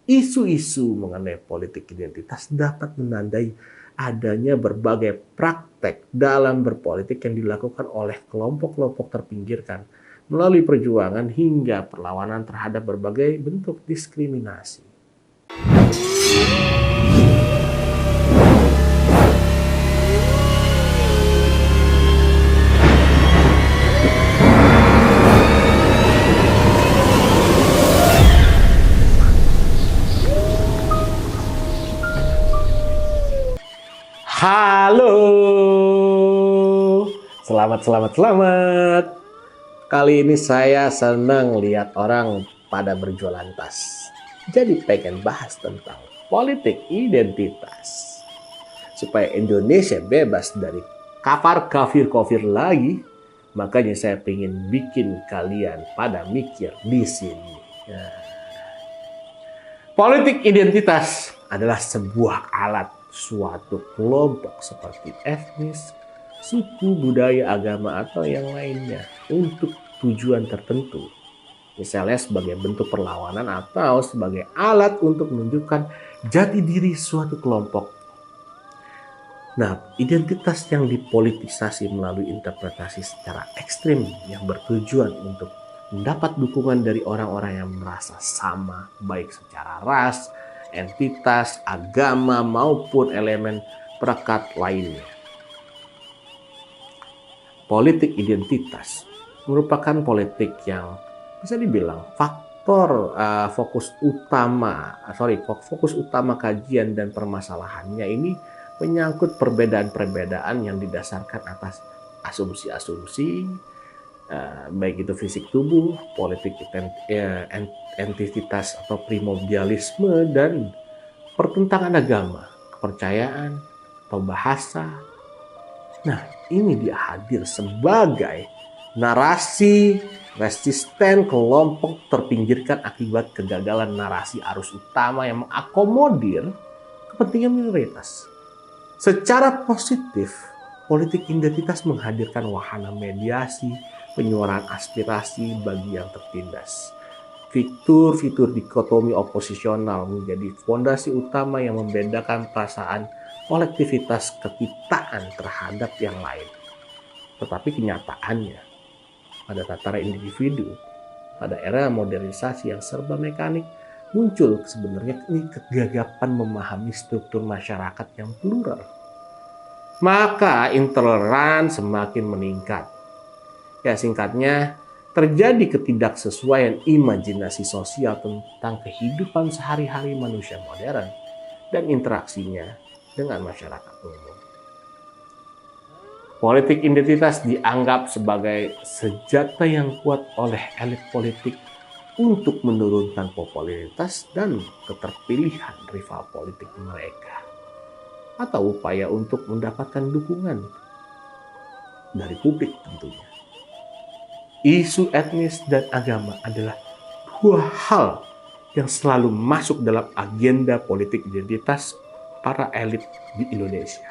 Isu-isu mengenai politik identitas dapat menandai adanya berbagai praktek dalam berpolitik yang dilakukan oleh kelompok-kelompok terpinggirkan melalui perjuangan hingga perlawanan terhadap berbagai bentuk diskriminasi. Halo, selamat. Kali ini saya senang lihat orang pada berjualan tas. Jadi pengen bahas tentang politik identitas. Supaya Indonesia bebas dari kafir lagi, makanya saya pengen bikin kalian pada mikir di sini. Nah, politik identitas adalah sebuah alat suatu kelompok seperti etnis, suku, budaya, agama, atau yang lainnya untuk tujuan tertentu. Misalnya sebagai bentuk perlawanan atau sebagai alat untuk menunjukkan jati diri suatu kelompok. Nah, identitas yang dipolitisasi melalui interpretasi secara ekstrim yang bertujuan untuk mendapat dukungan dari orang-orang yang merasa sama, baik secara ras, entitas, agama, maupun elemen perekat lainnya. Politik identitas merupakan politik yang bisa dibilang fokus utama kajian dan permasalahannya ini menyangkut perbedaan-perbedaan yang didasarkan atas asumsi-asumsi, baik itu fisik tubuh, politik entitas atau primordialisme, dan pertentangan agama, kepercayaan, atau bahasa. Nah, ini dia hadir sebagai narasi resisten kelompok terpinggirkan akibat kegagalan narasi arus utama yang mengakomodir kepentingan minoritas. Secara positif, politik identitas menghadirkan wahana mediasi, penyuaraan aspirasi bagi yang tertindas. Fitur-fitur dikotomi oposisional menjadi fondasi utama yang membedakan perasaan kolektivitas kekitaan terhadap yang lain. Tetapi kenyataannya, pada tataran individu, pada era modernisasi yang serba mekanik, muncul sebenarnya ini kegagapan memahami struktur masyarakat yang plural. Maka intoleran semakin meningkat. Ya, singkatnya, terjadi ketidaksesuaian imajinasi sosial tentang kehidupan sehari-hari manusia modern dan interaksinya dengan masyarakat umum. Politik identitas dianggap sebagai senjata yang kuat oleh elit politik untuk menurunkan popularitas dan keterpilihan rival politik mereka, atau upaya untuk mendapatkan dukungan dari publik tentunya. Isu etnis dan agama adalah dua hal yang selalu masuk dalam agenda politik identitas para elit di Indonesia.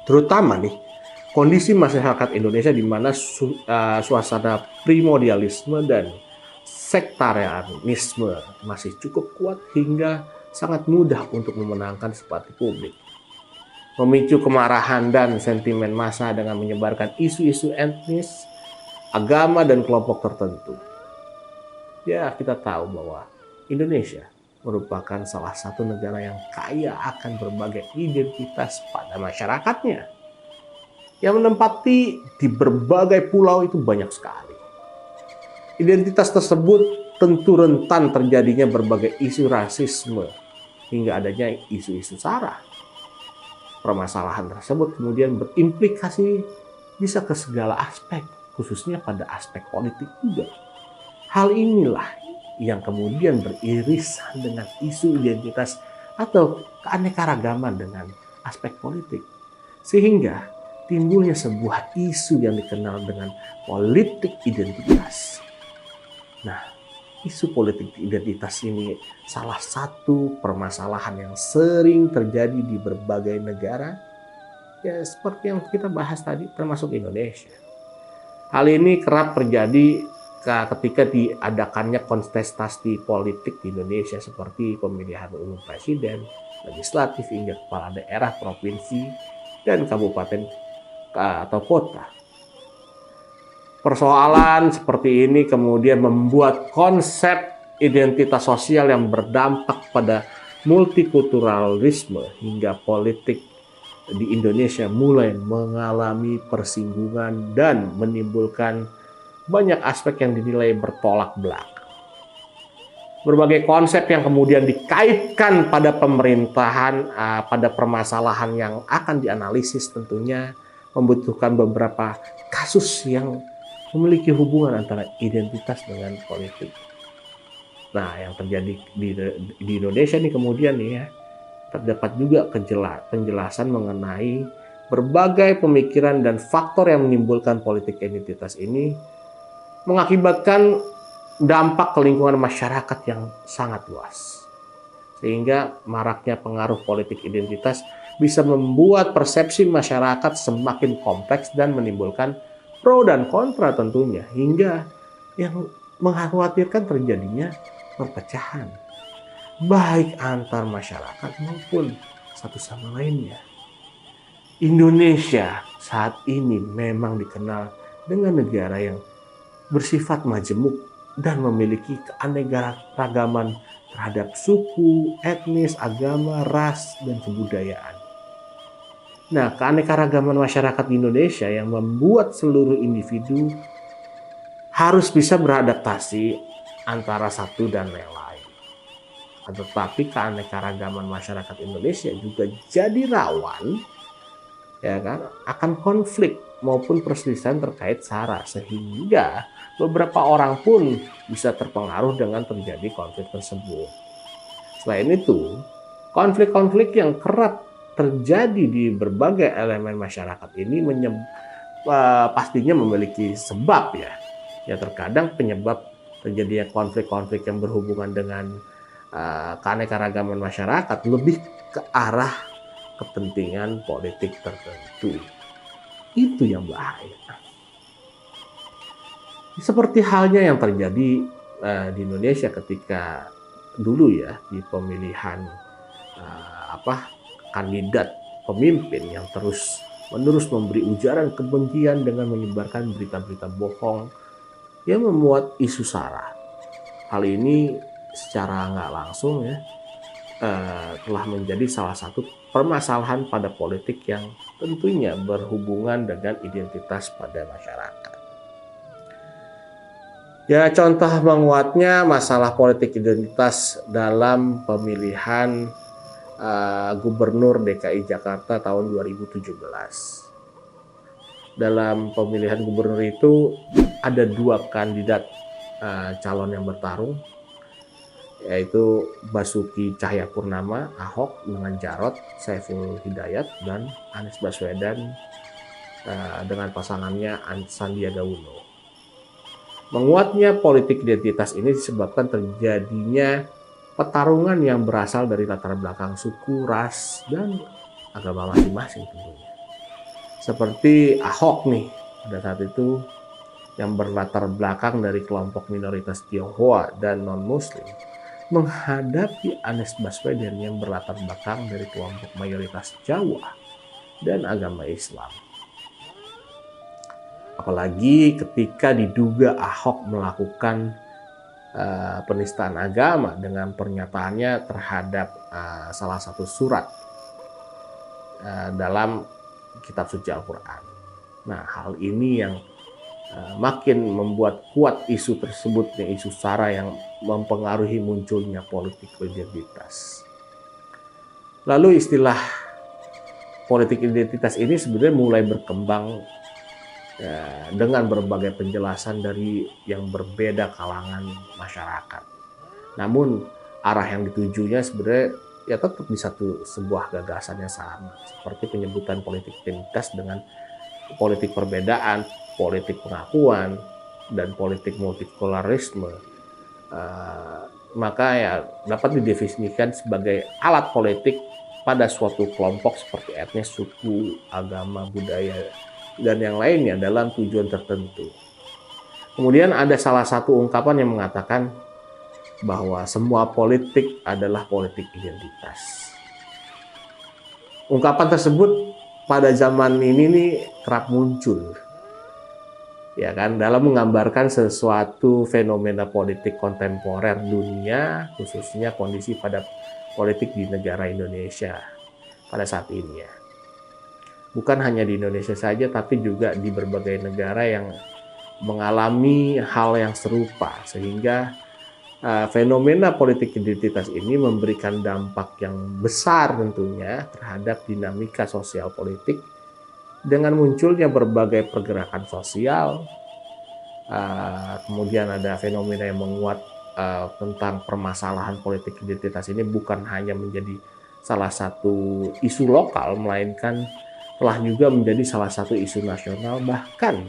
Terutama nih, kondisi masyarakat Indonesia di mana suasana primordialisme dan sektarianisme masih cukup kuat hingga sangat mudah untuk memenangkan simpati publik. Memicu kemarahan dan sentimen massa dengan menyebarkan isu-isu etnis, agama, dan kelompok tertentu. Ya, kita tahu bahwa Indonesia merupakan salah satu negara yang kaya akan berbagai identitas pada masyarakatnya. Yang menempati di berbagai pulau itu banyak sekali. Identitas tersebut tentu rentan terjadinya berbagai isu rasisme hingga adanya isu-isu sara. Permasalahan tersebut kemudian berimplikasi bisa ke segala aspek, khususnya pada aspek politik juga. Hal inilah yang kemudian beririsan dengan isu identitas atau keanekaragaman dengan aspek politik. Sehingga timbulnya sebuah isu yang dikenal dengan politik identitas. Nah, isu politik identitas ini salah satu permasalahan yang sering terjadi di berbagai negara. Ya, seperti yang kita bahas tadi, termasuk Indonesia. Hal ini kerap terjadi ketika diadakannya kontestasi politik di Indonesia seperti pemilihan umum presiden, legislatif hingga kepala daerah, provinsi, dan kabupaten atau kota. Persoalan seperti ini kemudian membuat konsep identitas sosial yang berdampak pada multikulturalisme hingga politik di Indonesia mulai mengalami persinggungan dan menimbulkan banyak aspek yang dinilai bertolak belakang. Berbagai konsep yang kemudian dikaitkan pada pemerintahan, pada permasalahan yang akan dianalisis tentunya membutuhkan beberapa kasus yang memiliki hubungan antara identitas dengan politik. Nah, yang terjadi di Indonesia nih kemudian nih ya, terdapat juga penjelasan mengenai berbagai pemikiran dan faktor yang menimbulkan politik identitas ini mengakibatkan dampak ke lingkungan masyarakat yang sangat luas. Sehingga maraknya pengaruh politik identitas bisa membuat persepsi masyarakat semakin kompleks dan menimbulkan pro dan kontra tentunya, hingga yang mengkhawatirkan terjadinya perpecahan baik antar masyarakat maupun satu sama lainnya. Indonesia saat ini memang dikenal dengan negara yang bersifat majemuk dan memiliki keanekaragaman terhadap suku, etnis, agama, ras, dan kebudayaan. Nah, keanekaragaman masyarakat Indonesia yang membuat seluruh individu harus bisa beradaptasi antara satu dan yang lain. Tetapi keanekaragaman masyarakat Indonesia juga jadi rawan, ya kan, akan konflik maupun perselisihan terkait sara, sehingga beberapa orang pun bisa terpengaruh dengan terjadi konflik tersebut. Selain itu, konflik-konflik yang kerap terjadi di berbagai elemen masyarakat ini pastinya memiliki sebab ya. Ya terkadang penyebab terjadinya konflik-konflik yang berhubungan dengan keanekaragaman masyarakat lebih ke arah kepentingan politik tertentu. Itu yang bahaya. Seperti halnya yang terjadi di Indonesia ketika dulu ya di pemilihan kandidat pemimpin yang terus-menerus memberi ujaran kebencian dengan menyebarkan berita-berita bohong yang memuat isu sara. Hal ini secara nggak langsung ya telah menjadi salah satu permasalahan pada politik yang tentunya berhubungan dengan identitas pada masyarakat. Ya, contoh menguatnya masalah politik identitas dalam pemilihan Gubernur DKI Jakarta tahun 2017. Dalam pemilihan gubernur itu ada dua kandidat calon yang bertarung, yaitu Basuki Cahayapurnama Ahok dengan Jarod Saiful Hidayat dan Anies Baswedan dengan pasangannya Sandiaga Uno. Menguatnya politik identitas ini disebabkan terjadinya pertarungan yang berasal dari latar belakang suku, ras, dan agama masing-masing tentunya. Seperti Ahok nih, pada saat itu yang berlatar belakang dari kelompok minoritas Tionghoa dan non-Muslim menghadapi Anies Baswedan yang berlatar belakang dari kelompok mayoritas Jawa dan agama Islam. Apalagi ketika diduga Ahok melakukan penistaan agama dengan pernyataannya terhadap salah satu surat dalam kitab suci Al-Quran. Nah, hal ini yang makin membuat kuat isu tersebut, isu sara yang mempengaruhi munculnya politik identitas. Lalu istilah politik identitas ini sebenarnya mulai berkembang dengan berbagai penjelasan dari yang berbeda kalangan masyarakat. Namun arah yang ditujunya sebenarnya ya tetap di sebuah gagasan yang sama, seperti penyebutan politik identitas dengan politik perbedaan, politik pengakuan, dan politik multikulturalisme. Maka ya dapat didefinisikan sebagai alat politik pada suatu kelompok seperti etnis, suku, agama, budaya, dan yang lainnya dalam tujuan tertentu. Kemudian ada salah satu ungkapan yang mengatakan bahwa semua politik adalah politik identitas. Ungkapan tersebut pada zaman ini nih kerap muncul, ya kan, dalam menggambarkan sesuatu fenomena politik kontemporer dunia, khususnya kondisi pada politik di negara Indonesia pada saat ini ya. Bukan hanya di Indonesia saja, tapi juga di berbagai negara yang mengalami hal yang serupa, sehingga fenomena politik identitas ini memberikan dampak yang besar tentunya terhadap dinamika sosial politik dengan munculnya berbagai pergerakan sosial. Kemudian ada fenomena yang menguat tentang permasalahan politik identitas ini bukan hanya menjadi salah satu isu lokal, melainkan telah juga menjadi salah satu isu nasional, bahkan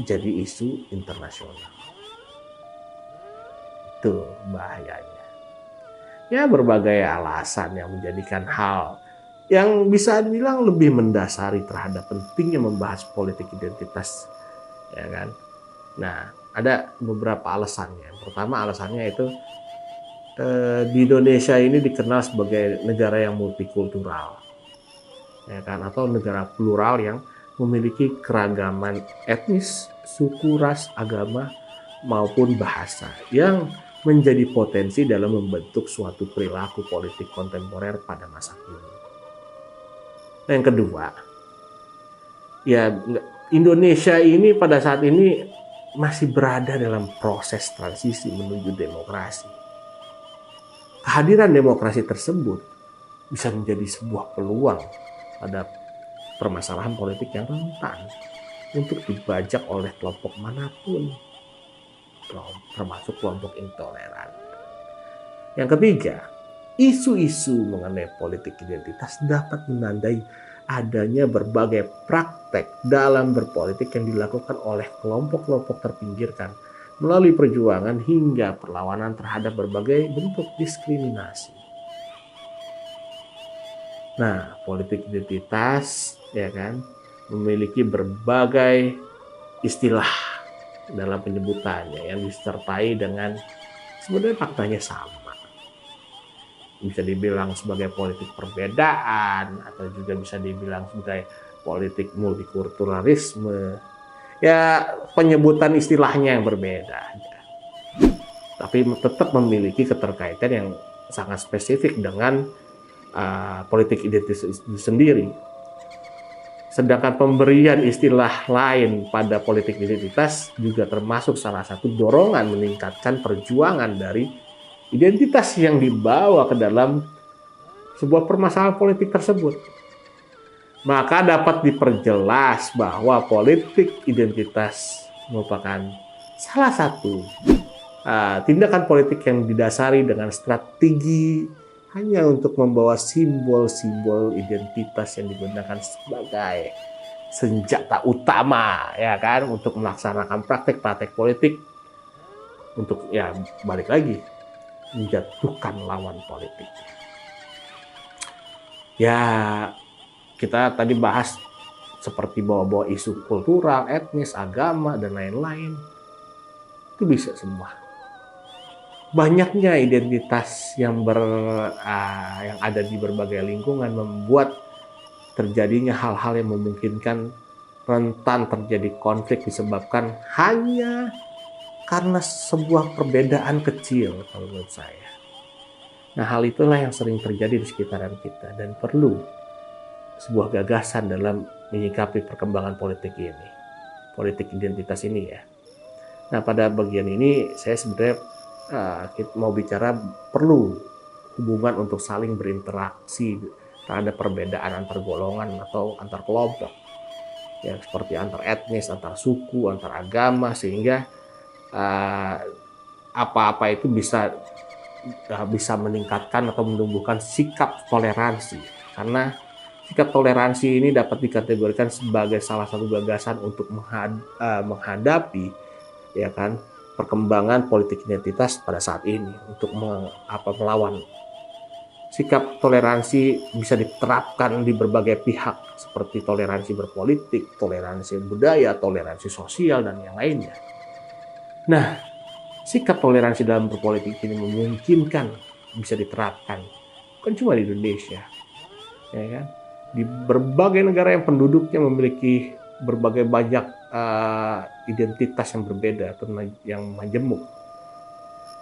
jadi isu internasional. Itu bahayanya. Ya, berbagai alasan yang menjadikan hal yang bisa dibilang lebih mendasari terhadap pentingnya membahas politik identitas, ya kan. Nah, ada beberapa alasannya. Pertama, alasannya itu di Indonesia ini dikenal sebagai negara yang multikultural, ya kan, atau negara plural yang memiliki keragaman etnis, suku, ras, agama maupun bahasa yang menjadi potensi dalam membentuk suatu perilaku politik kontemporer pada masa kini. Nah, yang kedua, ya Indonesia ini pada saat ini masih berada dalam proses transisi menuju demokrasi. Kehadiran demokrasi tersebut bisa menjadi sebuah peluang pada permasalahan politik yang rentan untuk dibajak oleh kelompok manapun, termasuk kelompok intoleran. Yang ketiga, isu-isu mengenai politik identitas dapat menandai adanya berbagai praktek dalam berpolitik yang dilakukan oleh kelompok-kelompok terpinggirkan melalui perjuangan hingga perlawanan terhadap berbagai bentuk diskriminasi. Nah, politik identitas, ya kan, memiliki berbagai istilah dalam penyebutannya yang disertai dengan sebenarnya faktanya sama. Bisa dibilang sebagai politik perbedaan atau juga bisa dibilang sebagai politik multikulturalisme. Ya, penyebutan istilahnya yang berbeda. Tapi tetap memiliki keterkaitan yang sangat spesifik dengan politik identitas itu sendiri. Sedangkan pemberian istilah lain pada politik identitas juga termasuk salah satu dorongan meningkatkan perjuangan dari identitas yang dibawa ke dalam sebuah permasalahan politik tersebut. Maka dapat diperjelas bahwa politik identitas merupakan salah satu tindakan politik yang didasari dengan strategi hanya untuk membawa simbol-simbol identitas yang digunakan sebagai senjata utama, ya kan, untuk melaksanakan praktek-praktek politik untuk, ya, balik lagi, menjatuhkan lawan politik. Ya, kita tadi bahas seperti bawa-bawa isu kultural, etnis, agama, dan lain-lain. Itu bisa semua. Banyaknya identitas yang ada di berbagai lingkungan membuat terjadinya hal-hal yang memungkinkan rentan terjadi konflik disebabkan hanya karena sebuah perbedaan kecil, kalau menurut saya. Nah, hal itulah yang sering terjadi di sekitaran kita dan perlu sebuah gagasan dalam menyikapi perkembangan politik ini, politik identitas ini ya. Nah, pada bagian ini saya sebenarnya kita mau bicara perlu hubungan untuk saling berinteraksi terhadap perbedaan antar golongan atau antar kelompok, ya, seperti antar etnis, antar suku, antar agama, sehingga apa-apa itu bisa meningkatkan atau menumbuhkan sikap toleransi, karena sikap toleransi ini dapat dikategorikan sebagai salah satu gagasan untuk menghadapi, ya kan, perkembangan politik identitas pada saat ini untuk melawan sikap toleransi bisa diterapkan di berbagai pihak seperti toleransi berpolitik, toleransi budaya, toleransi sosial, dan yang lainnya. Nah, sikap toleransi dalam berpolitik ini memungkinkan bisa diterapkan bukan cuma di Indonesia, ya kan? Di berbagai negara yang penduduknya memiliki berbagai banyak identitas yang berbeda atau yang majemuk.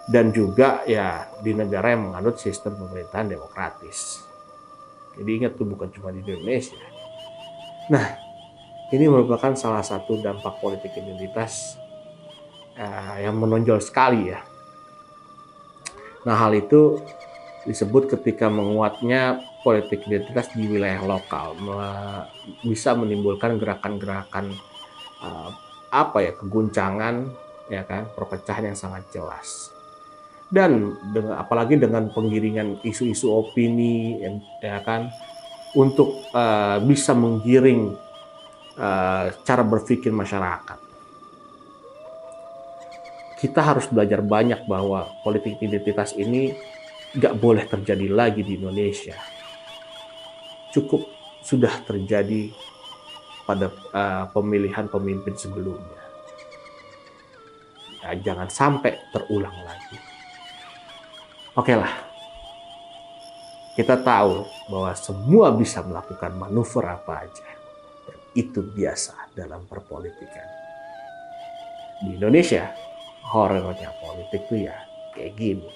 Dan juga ya di negara yang menganut sistem pemerintahan demokratis. Jadi ingat tuh, bukan cuma di Indonesia. Nah, ini merupakan salah satu dampak politik identitas yang menonjol sekali ya. Nah, hal itu disebut ketika menguatnya politik identitas di wilayah lokal bisa menimbulkan gerakan-gerakan keguncangan, ya kan, perpecahan yang sangat jelas. Dan apalagi dengan penggiringan isu-isu opini, ya kan, untuk bisa menggiring cara berpikir masyarakat. Kita harus belajar banyak bahwa politik identitas ini nggak boleh terjadi lagi di Indonesia. Cukup sudah terjadi pada pemilihan pemimpin sebelumnya. Ya, jangan sampai terulang lagi. Oke lah, kita tahu bahwa semua bisa melakukan manuver apa aja. Itu biasa dalam perpolitikan. Di Indonesia, horornya politik tuh ya kayak gini.